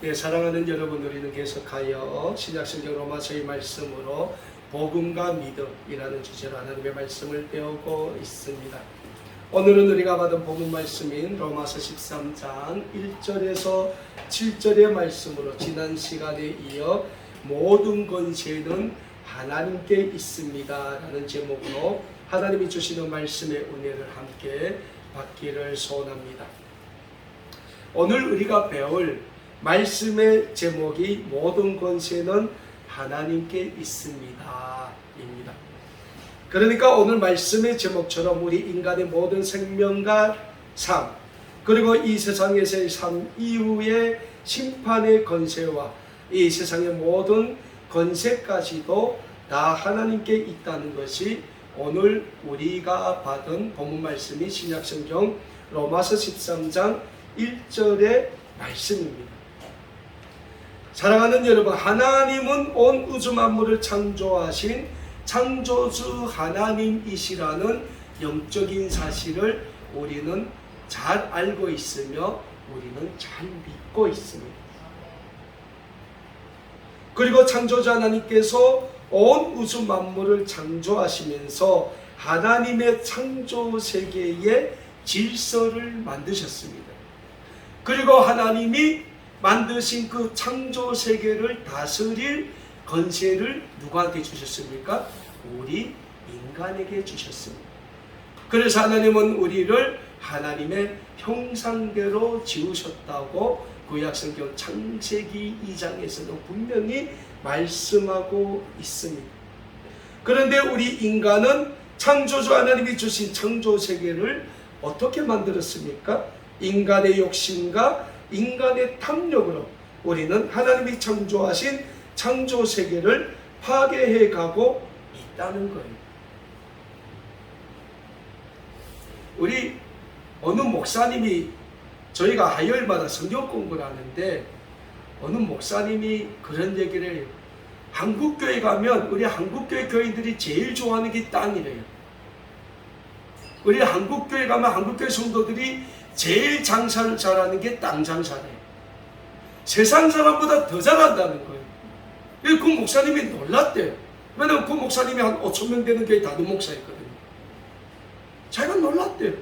네, 사랑하는 여러분, 우리는 계속하여 신약성경 로마서의 말씀으로 복음과 믿음이라는 주제로 하나님의 말씀을 배우고 있습니다. 오늘은 우리가 받은 복음 말씀인 로마서 13장 1절에서 7절의 말씀으로 지난 시간에 이어 모든 권세는 하나님께 있습니다 라는 제목으로 하나님이 주시는 말씀의 은혜를 함께 받기를 소원합니다. 오늘 우리가 배울 말씀의 제목이 모든 권세는 하나님께 있습니다 입니다. 그러니까 오늘 말씀의 제목처럼 우리 인간의 모든 생명과 삶, 그리고 이 세상에서의 삶 이후의 심판의 권세와 이 세상의 모든 권세까지도 다 하나님께 있다는 것이 오늘 우리가 받은 본문 말씀이 신약성경 로마서 13장 1절의 말씀입니다. 사랑하는 여러분, 하나님은 온 우주 만물을 창조하신 창조주 하나님이시라는 영적인 사실을 우리는 잘 알고 있으며 우리는 잘 믿고 있습니다. 그리고 창조주 하나님께서 온 우주 만물을 창조하시면서 하나님의 창조 세계의 질서를 만드셨습니다. 그리고 하나님이 만드신 그 창조 세계를 다스릴 권세를 누구한테 주셨습니까? 우리 인간에게 주셨습니다. 그래서 하나님은 우리를 하나님의 형상대로 지으셨다고 구약성경 창세기 2장에서도 분명히 말씀하고 있습니다. 그런데 우리 인간은 창조주 하나님이 주신 창조 세계를 어떻게 만들었습니까? 인간의 욕심과 인간의 탐욕으로 우리는 하나님이 창조하신 창조 세계를 파괴해 가고 있다는 거예요. 우리 어느 목사님이, 저희가 화요일마다 성경 공부를 하는데 어느 목사님이 그런 얘기를 해요. 한국교회 가면 우리 한국교회 교인들이 제일 좋아하는 게 땅이래요. 우리 한국교회 가면 한국교회 성도들이 제일 장사를 잘하는 게 땅 장사래요. 세상 사람보다 더 잘한다는 거예요. 그 목사님이 놀랐대요. 왜냐면 그 목사님이 한 5,000명 되는 교회 다른 목사였거든요. 자기가 놀랐대요.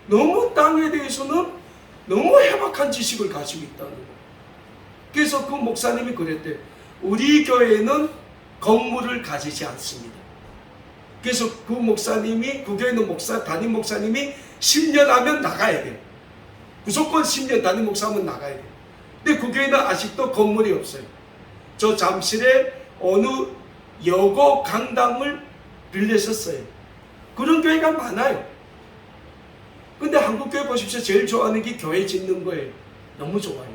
너무 땅에 대해서는 너무 해박한 지식을 가지고 있다는 거예요. 그래서 그 목사님이 그랬대요. 우리 교회는 건물을 가지지 않습니다. 그래서 그 목사님이, 그 교회 있는 담임 목사님이 10년 하면 나가야 돼요. 무조건 10년 담임 목사하면 나가야 돼요. 근데 그 교회는 아직도 건물이 없어요. 저 잠실에 어느 여고 강당을 빌렸었어요. 그런 교회가 많아요. 근데 한국교회 보십시오. 제일 좋아하는 게 교회 짓는 거예요. 너무 좋아요.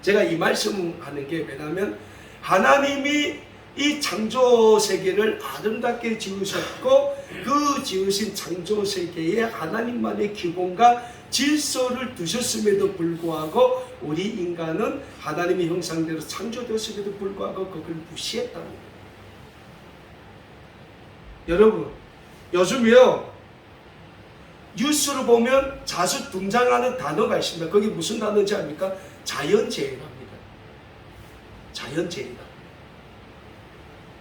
제가 이 말씀하는 게 왜냐하면 하나님이 이 창조 세계를 아름답게 지으셨고 그 지으신 창조 세계에 하나님만의 기본과 질서를 두셨음에도 불구하고 우리 인간은 하나님의 형상대로 창조되었음에도 불구하고 그걸 무시했다는 거예요. 여러분, 요즘에요 뉴스를 보면 자주 등장하는 단어가 있습니다. 그게 무슨 단어인지 압니까? 자연재해랍니다. 자연재해다.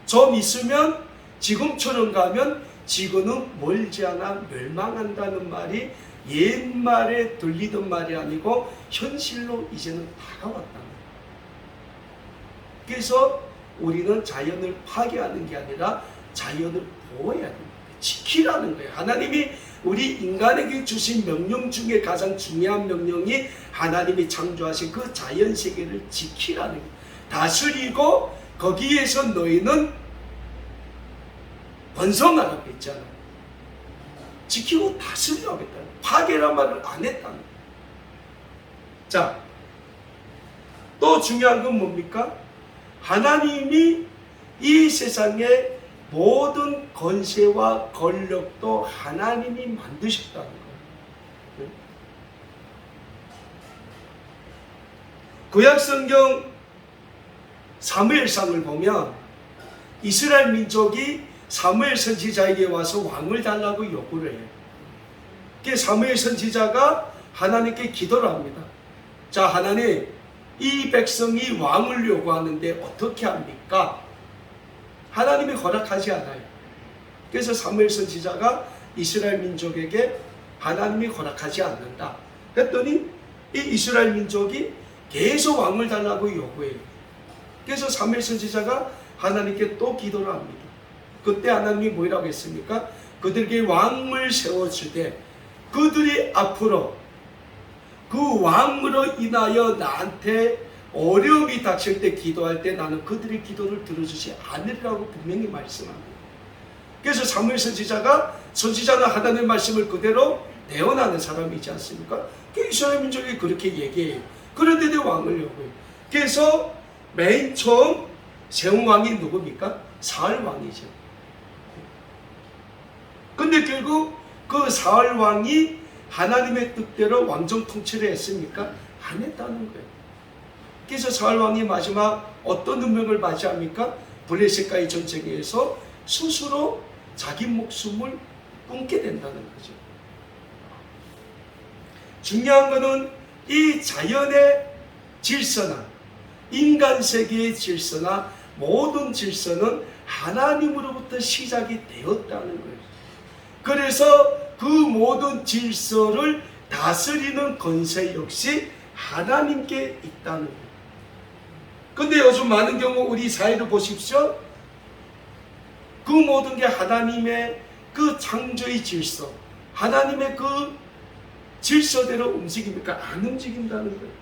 좀 있으면 지금처럼 가면 지구는 멀지 않아 멸망한다는 말이 옛말에 들리던 말이 아니고 현실로 이제는 다가왔다는 거예요. 그래서 우리는 자연을 파괴하는 게 아니라 자연을 보호해야 됩니다. 지키라는 거예요. 하나님이 우리 인간에게 주신 명령 중에 가장 중요한 명령이 하나님이 창조하신 그 자연 세계를 지키라는 거예요. 다스리고 거기에서 너희는 번성하라고 했잖아요. 지키고 다스리라고 했다는 거예요. 파괴란 말을 안 했다는 거예요. 자, 또 중요한 건 뭡니까? 하나님이 이 세상에 모든 권세와 권력도 하나님이 만드셨다는 거예요. 구약성경 사무엘상을 보면 이스라엘 민족이 사무엘 선지자에게 와서 왕을 달라고 요구를 해요. 사무엘 선지자가 하나님께 기도를 합니다. 자, 하나님, 이 백성이 왕을 요구하는데 어떻게 합니까? 하나님이 허락하지 않아요. 그래서 사무엘 선지자가 이스라엘 민족에게 하나님이 허락하지 않는다 했더니 이 이스라엘 민족이 계속 왕을 달라고 요구해요. 그래서 사무엘 선지자가 하나님께 또 기도를 합니다. 그때 하나님이 뭐라고 했습니까? 그들에게 왕을 세워주되 그들이 앞으로 그 왕으로 인하여 나한테 어려움이 닥칠 때 기도할 때 나는 그들의 기도를 들어주지 않으리라고 분명히 말씀합니다. 그래서 사무엘 선지자는 하나님의 말씀을 그대로 대언하는 사람이지 않습니까? 이스라엘 민족이 그렇게 얘기해요. 그런데도 왕을 요구해요. 그래서 맨 처음 세운 왕이 누굽니까? 사울 왕이죠. 근데 결국 그 사울 왕이 하나님의 뜻대로 왕정 통치를 했습니까? 안 했다는 거예요. 그래서 사울 왕이 마지막 어떤 운명을 맞이합니까? 블레셋과의 전쟁에서 스스로 자기 목숨을 끊게 된다는 거죠. 중요한 것은 이 자연의 질서나 인간 세계의 질서나 모든 질서는 하나님으로부터 시작이 되었다는 거예요. 그래서 그 모든 질서를 다스리는 권세 역시 하나님께 있다는 거예요. 근데 요즘 많은 경우 우리 사회를 보십시오. 그 모든 게 하나님의 그 창조의 질서, 하나님의 그 질서대로 움직입니까? 안 움직인다는 거예요.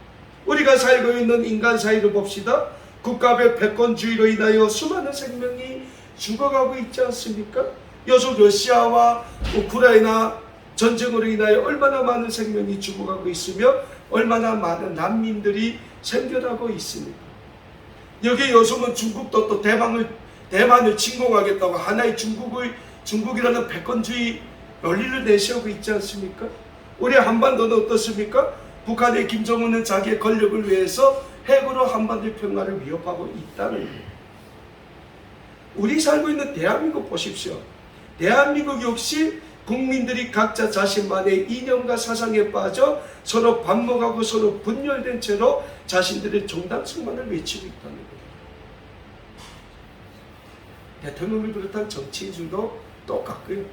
우리가 살고 있는 인간 사회를 봅시다. 국가별 패권주의로 인하여 수많은 생명이 죽어가고 있지 않습니까? 요즘 러시아와 우크라이나 전쟁으로 인하여 얼마나 많은 생명이 죽어가고 있으며 얼마나 많은 난민들이 생겨나고 있습니다. 여기 요즘은 중국도 또 대만을 침공하겠다고 하나의 중국이라는 패권주의 논리를 내세우고 있지 않습니까? 우리 한반도는 어떻습니까? 북한의 김정은은 자기의 권력을 위해서 핵으로 한반도의 평화를 위협하고 있다는 거예요. 우리 살고 있는 대한민국 보십시오. 대한민국 역시 국민들이 각자 자신만의 이념과 사상에 빠져 서로 반목하고 서로 분열된 채로 자신들의 정당성만을 외치고 있다는 거예요. 대통령을 비롯한 정치인들도 똑같고요.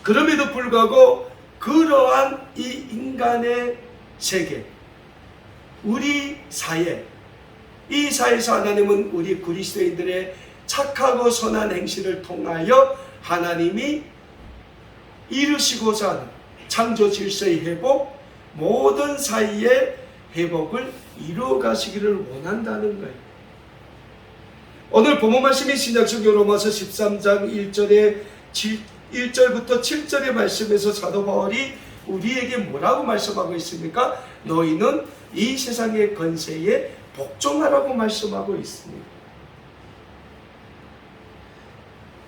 그럼에도 불구하고 그러한 이 인간의 세계, 우리 사회, 이 사회에서 하나님은 우리 그리스도인들의 착하고 선한 행실을 통하여 하나님이 이루시고자 하는 창조 질서의 회복, 모든 사이의 회복을 이루어 가시기를 원한다는 거예요. 오늘 본문 말씀이 신약성경 로마서 13장 1절부터 7절의 말씀에서 사도 바울이 우리에게 뭐라고 말씀하고 있습니까? 너희는 이 세상의 권세에 복종하라고 말씀하고 있습니다.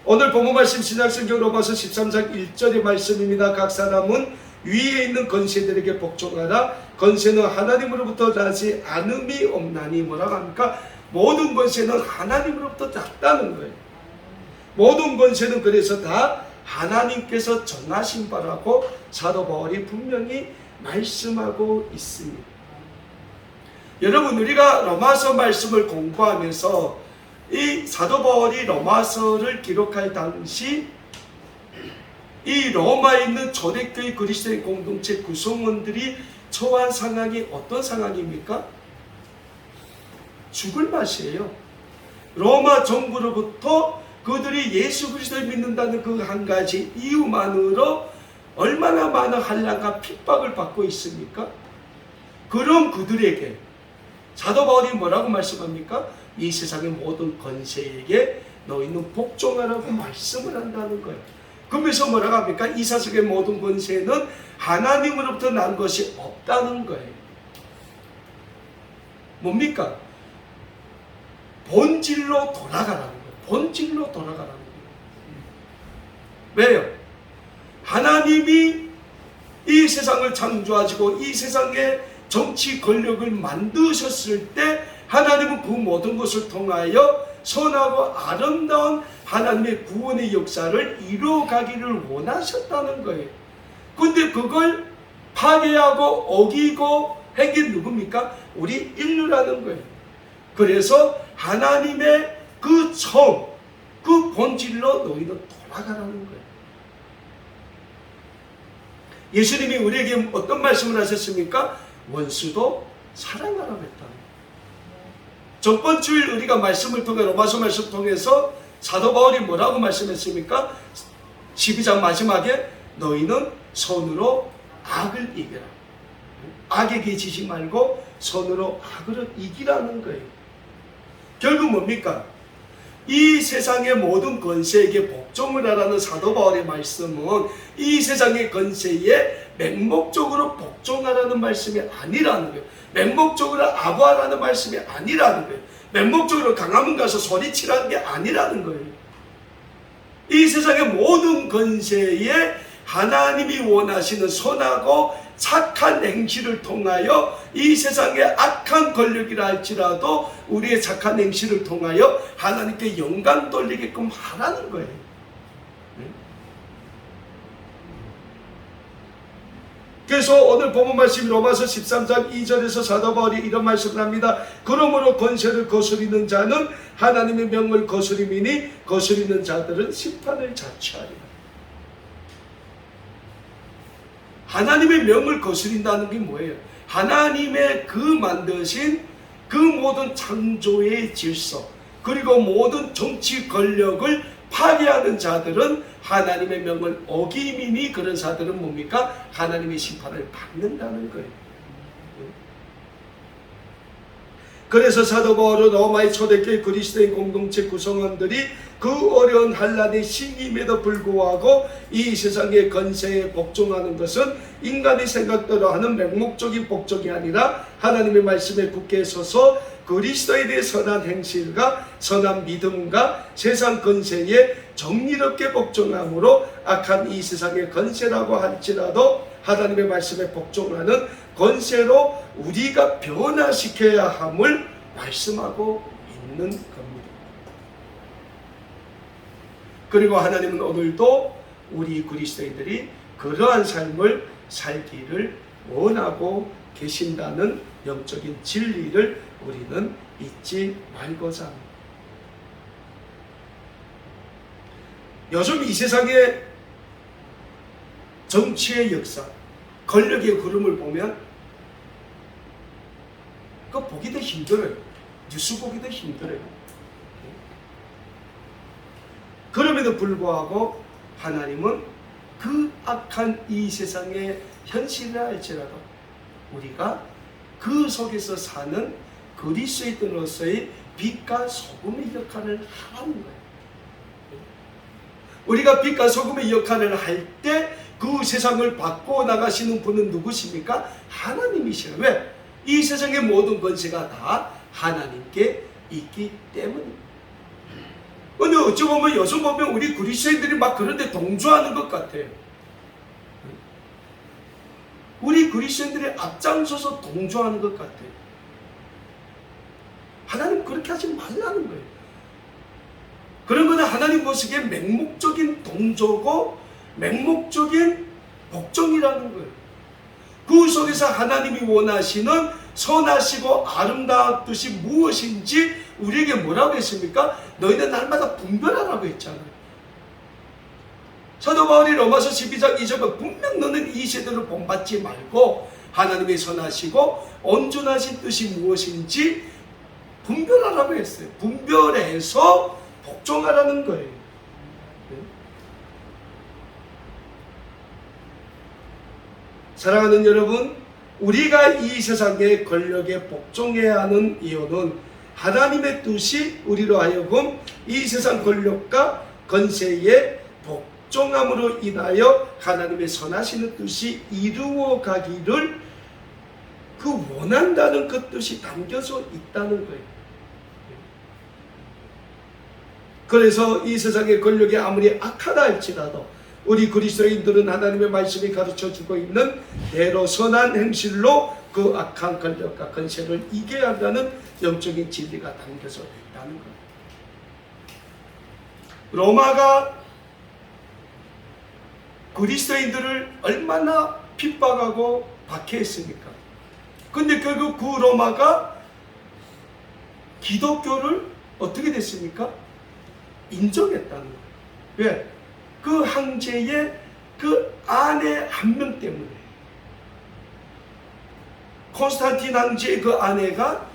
오늘 본문 말씀 신약성경 로마서 13장 1절의 말씀입니다. 각 사람은 위에 있는 권세들에게 복종하라. 권세는 하나님으로부터 나지 않음이 없나니. 뭐라고 합니까? 모든 권세는 하나님으로부터 났다는 거예요. 모든 권세는 그래서 다 하나님께서 정하신 바라고 사도 바울이 분명히 말씀하고 있습니다. 여러분, 우리가 로마서 말씀을 공부하면서 이 사도 바울이 로마서를 기록할 당시 이 로마에 있는 초대교회 그리스도인 공동체 구성원들이 처한 상황이 어떤 상황입니까? 죽을 맛이에요. 로마 정부로부터 그들이 예수 그리스도를 믿는다는 그 한 가지 이유만으로 얼마나 많은 환난과 핍박을 받고 있습니까? 그럼 그들에게 사도 바울이 뭐라고 말씀합니까? 이 세상의 모든 권세에게 너희는 복종하라고 말씀을 한다는 거예요. 그러면서 뭐라고 합니까? 이 세상의 모든 권세는 하나님으로부터 난 것이 없다는 거예요. 뭡니까? 본질로 돌아가라는 거예요. 본질로 돌아가라는 거예요. 왜요? 하나님이 이 세상을 창조하시고 이 세상의 정치 권력을 만드셨을 때 하나님은 그 모든 것을 통하여 선하고 아름다운 하나님의 구원의 역사를 이루어가기를 원하셨다는 거예요. 근데 그걸 파괴하고 어기고 행긴 누굽니까? 우리 인류라는 거예요. 그래서 하나님의 그 처음, 그 본질로 너희는 돌아가라는 거예요. 예수님이 우리에게 어떤 말씀을 하셨습니까? 원수도 사랑하라고 했다는 거예요. 저번 주일 우리가 말씀을 통해 로마서 말씀을 통해서 사도 바울이 뭐라고 말씀했습니까? 12장 마지막에 너희는 손으로 악을 이겨라. 악에게 지지 말고 손으로 악을 이기라는 거예요. 결국 뭡니까? 이 세상의 모든 권세에게 복종을 하라는 사도 바울의 말씀은 이 세상의 권세에 맹목적으로 복종하라는 말씀이 아니라는 거예요. 맹목적으로 아부하라는 말씀이 아니라는 거예요. 맹목적으로 강화문 가서 소리치라는 게 아니라는 거예요. 이 세상의 모든 권세에 하나님이 원하시는 선하고 착한 행실을 통하여 이 세상의 악한 권력이라 할지라도 우리의 착한 행실을 통하여 하나님께 영광 돌리게끔 하라는 거예요. 그래서 오늘 본문 말씀 로마서 13장 2절에서 사도 바울이 이런 말씀을 합니다. 그러므로 권세를 거스리는 자는 하나님의 명을 거스림이니 거스리는 자들은 심판을 자취하리라. 하나님의 명을 거스린다는 게 뭐예요? 하나님의 그 만드신 그 모든 창조의 질서, 그리고 모든 정치 권력을 파괴하는 자들은 하나님의 명을 어기미니 그런 자들은 뭡니까? 하나님의 심판을 받는다는 거예요. 그래서 사도 바울은 로마의 초대교회 그리스도인 공동체 구성원들이 그 어려운 한란의 시기임에도 불구하고 이 세상의 권세에 복종하는 것은 인간의 생각대로 하는 맹목적인 복종이 아니라 하나님의 말씀에 굳게 서서 그리스도에 대해 선한 행실과 선한 믿음과 세상 권세에 정의롭게 복종함으로 악한 이 세상의 권세라고 할지라도 하나님의 말씀에 복종하는 권세로 우리가 변화시켜야 함을 말씀하고 있는 겁니다. 그리고 하나님은 오늘도 우리 그리스도인들이 그러한 삶을 살기를 원하고 계신다는 영적인 진리를 우리는 잊지 말고자 합니다. 요즘 이 세상의 정치의 역사, 권력의 흐름을 보면 그거 보기도 힘들어요. 뉴스 보기도 힘들어요. 그럼에도 불구하고 하나님은 그 악한 이 세상의 현실이라 할지라도 우리가 그 속에서 사는 그리스도인으로서의 빛과 소금의 역할을 하는 거예요. 우리가 빛과 소금의 역할을 할 때 그 세상을 바꿔 나가시는 분은 누구십니까? 하나님이시라. 왜? 이 세상의 모든 권세가 다 하나님께 있기 때문입니다. 근데 어찌 보면 요즘 보면 우리 그리스도인들이 막 그런데 동조하는 것 같아요. 우리 그리스도인들이 앞장서서 동조하는 것 같아요. 하나님 그렇게 하지 말라는 거예요. 그런 것은 하나님 보시기에 맹목적인 동조고 맹목적인 복종이라는 거예요. 그 속에서 하나님이 원하시는 선하시고 아름다운 뜻이 무엇인지 우리에게 뭐라고 했습니까? 너희는 날마다 분별하라고 했잖아요. 사도 바울이 로마서 12장 2절에 분명 너는 이 세대를 본받지 말고 하나님의 선하시고 온전하신 뜻이 무엇인지 분별하라고 했어요. 분별해서 복종하라는 거예요. 사랑하는 여러분, 우리가 이 세상의 권력에 복종해야 하는 이유는 하나님의 뜻이 우리로 하여금 이 세상 권력과 권세에 복종함으로 인하여 하나님의 선하시는 뜻이 이루어가기를 그 원한다는 그 뜻이 담겨져 있다는 거예요. 그래서 이 세상의 권력이 아무리 악하다 할지라도 우리 그리스도인들은 하나님의 말씀이 가르쳐주고 있는 대로 선한 행실로 그 악한 권력과 권세를 이겨야 한다는 영적인 진리가 담겨져 있다는 것. 로마가 그리스도인들을 얼마나 핍박하고 박해했습니까? 근데 결국 그 로마가 기독교를 어떻게 됐습니까? 인정했다는 거예요. 왜? 그 황제의 그 아내 한 명 때문에. 콘스탄틴 황제의 그 아내가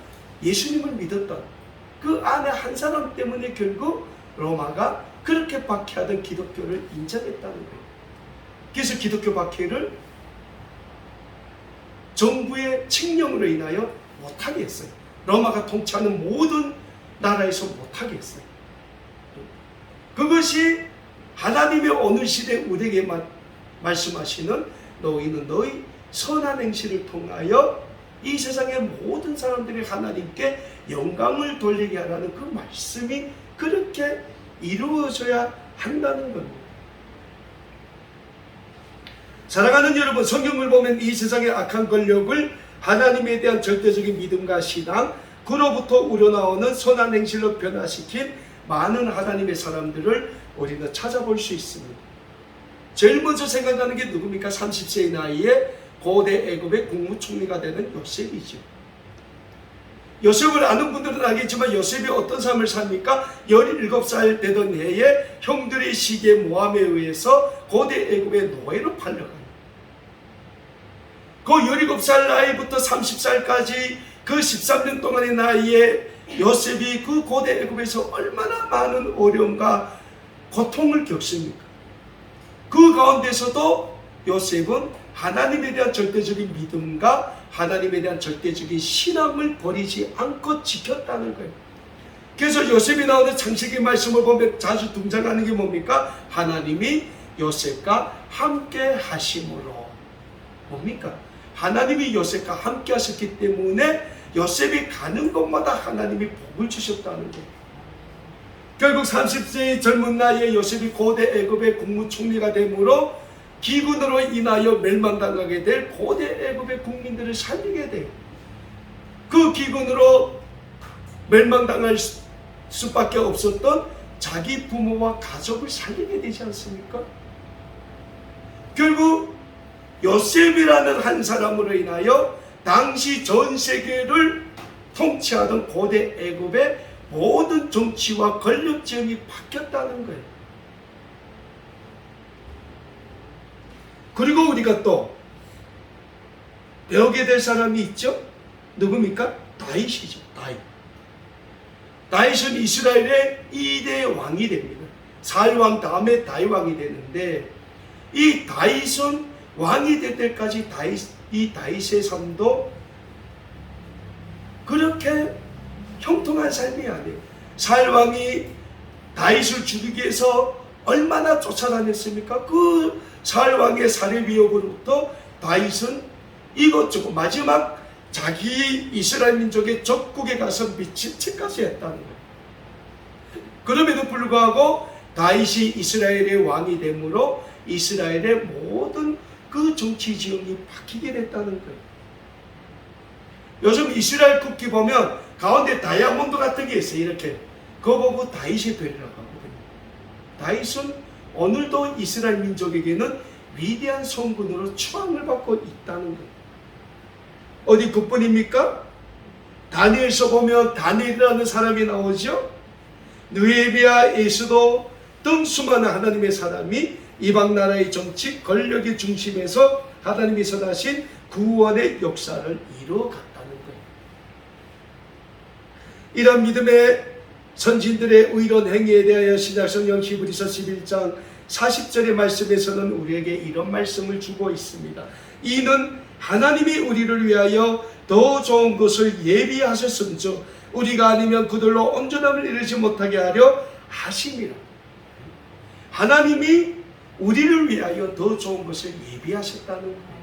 예수님을 믿었던 그 아내 한 사람 때문에 결국 로마가 그렇게 박해하던 기독교를 인정했다는 거예요. 그래서 기독교 박해를 정부의 칙령으로 인하여 못하게 했어요. 로마가 통치하는 모든 나라에서 못하게 했어요. 그것이 하나님의 어느 시대 우리에게 말씀하시는 너희는 너희 선한 행실을 통하여 이 세상의 모든 사람들이 하나님께 영광을 돌리게 하라는 그 말씀이 그렇게 이루어져야 한다는 겁니다. 사랑하는 여러분, 성경을 보면 이 세상의 악한 권력을 하나님에 대한 절대적인 믿음과 신앙, 그로부터 우러나오는 선한 행실로 변화시킨 많은 하나님의 사람들을 우리는 찾아볼 수 있습니다. 제일 먼저 생각나는 게 누굽니까? 30세의 나이에 고대 애굽의 국무총리가 되는 요셉이죠. 요셉을 아는 분들은 알겠지만 요셉이 어떤 삶을 삽니까? 17살 되던 해에 형들의 시기에 모함에 의해서 고대 애굽의 노예로 팔려가요. 그 17살 나이부터 30살까지 그 13년 동안의 나이에 요셉이 그 고대 애굽에서 얼마나 많은 어려움과 고통을 겪습니까? 그 가운데서도 요셉은 하나님에 대한 절대적인 믿음과 하나님에 대한 절대적인 신앙을 버리지 않고 지켰다는 거예요. 그래서 요셉이 나오는 창세기 말씀을 보면 자주 등장하는 게 뭡니까? 하나님이 요셉과 함께 하심으로. 뭡니까? 하나님이 요셉과 함께 하셨기 때문에 요셉이 가는 곳마다 하나님이 복을 주셨다는 거예요. 결국 30세의 젊은 나이에 요셉이 고대 애굽의 국무총리가 되므로 기근으로 인하여 멸망당하게 될 고대 애굽의 국민들을 살리게 돼요. 그 기근으로 멸망당할 수밖에 없었던 자기 부모와 가족을 살리게 되지 않습니까? 결국 요셉이라는 한 사람으로 인하여 당시 전 세계를 통치하던 고대 애굽의 모든 정치와 권력 지형이 바뀌었다는 거예요. 그리고 우리가 또 배우게 될 사람이 있죠? 누굽니까? 다윗이죠. 다윗은 이스라엘의 2대 왕이 됩니다. 사울 왕 다음에 다윗 왕이 되는데, 이 다윗은 왕이 될 때까지 이 다윗의 삶도 그렇게 형통한 삶이 아니에요. 사울 왕이 다윗을 죽이기 위해서 얼마나 쫓아다녔습니까? 그 사울 왕의 살해 위협으로부터 다윗은 이것저것 마지막 자기 이스라엘 민족의 적국에 가서 미친 채까지 했다는 거예요. 그럼에도 불구하고 다윗이 이스라엘의 왕이 되므로 이스라엘의 모든 그 정치 지형이 바뀌게 됐다는 거예요. 요즘 이스라엘 국기 보면 가운데 다이아몬드 같은 게 있어요. 이렇게. 그거 보고 다윗의 별이라고 하거든요. 다윗은 오늘도 이스라엘 민족에게는 위대한 성군으로 추앙을 받고 있다는 거예요. 어디 그뿐입니까? 다니엘서 보면 다니엘이라는 사람이 나오죠. 느헤미야, 에스더 등 수많은 하나님의 사람이 이방 나라의 정치, 권력의 중심에서 하나님이 선하신 구원의 역사를 이루어갔다는 거예요. 이런 믿음의 선진들의 의로운 행위에 대하여 신약성경 히브리서 11장 40절의 말씀에서는 우리에게 이런 말씀을 주고 있습니다. 이는 하나님이 우리를 위하여 더 좋은 것을 예비하셨음즉 우리가 아니면 그들로 온전함을 이루지 못하게 하려 하심이라. 하나님이 우리를 위하여 더 좋은 것을 예비하셨다는 거예요.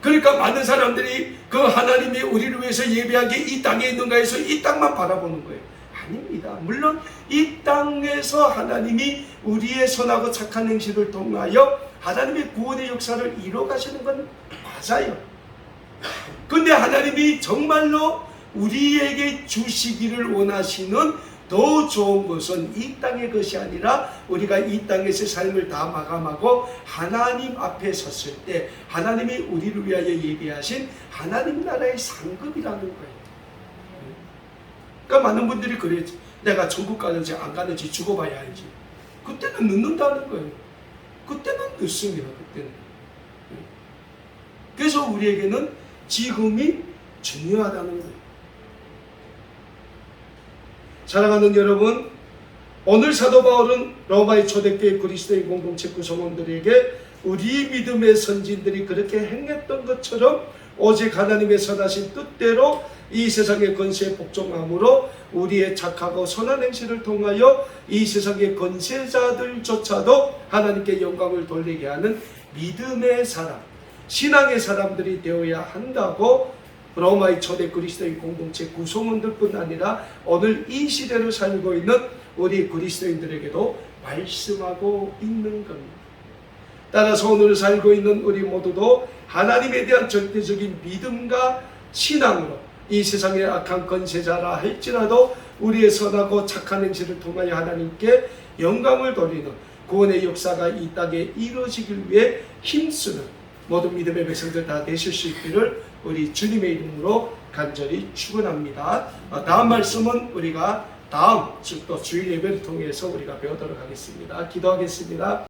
그러니까 많은 사람들이 그 하나님이 우리를 위해서 예비한 게 이 땅에 있는가 해서 이 땅만 바라보는 거예요. 아닙니다. 물론 이 땅에서 하나님이 우리의 선하고 착한 행실을 통하여 하나님의 구원의 역사를 이루어 가시는 건 맞아요. 근데 하나님이 정말로 우리에게 주시기를 원하시는 더 좋은 것은 이 땅의 것이 아니라 우리가 이 땅에서 삶을 다 마감하고 하나님 앞에 섰을 때 하나님이 우리를 위하여 예비하신 하나님 나라의 상급이라는 거예요. 그러니까 많은 분들이 그래요. 내가 천국 가는지 안 가는지 죽어봐야 알지. 그때는 늦는다는 거예요. 그때는 늦습니다. 그때는. 그래서 우리에게는 지금이 중요하다는 거예요. 사랑하는 여러분, 오늘 사도 바울은 로마의 초대교회 그리스도의 공동체 구성원들에게 우리 믿음의 선진들이 그렇게 행했던 것처럼 오직 하나님의 선하신 뜻대로 이 세상의 권세에 복종함으로 우리의 착하고 선한 행실을 통하여 이 세상의 권세자들조차도 하나님께 영광을 돌리게 하는 믿음의 사람, 신앙의 사람들이 되어야 한다고 로마의 초대 그리스도인 공동체 구성원들뿐 아니라 오늘 이 시대를 살고 있는 우리 그리스도인들에게도 말씀하고 있는 겁니다. 따라서 오늘 살고 있는 우리 모두도 하나님에 대한 절대적인 믿음과 신앙으로 이 세상의 악한 권세자라 할지라도 우리의 선하고 착한 행실을 통하여 하나님께 영광을 돌리는 구원의 역사가 이 땅에 이루어지길 위해 힘쓰는 모든 믿음의 백성들 다 되실 수 있기를 우리 주님의 이름으로 간절히 축원합니다. 다음 말씀은 우리가 다음 또 주일 예배를 통해서 우리가 배우도록 하겠습니다. 기도하겠습니다.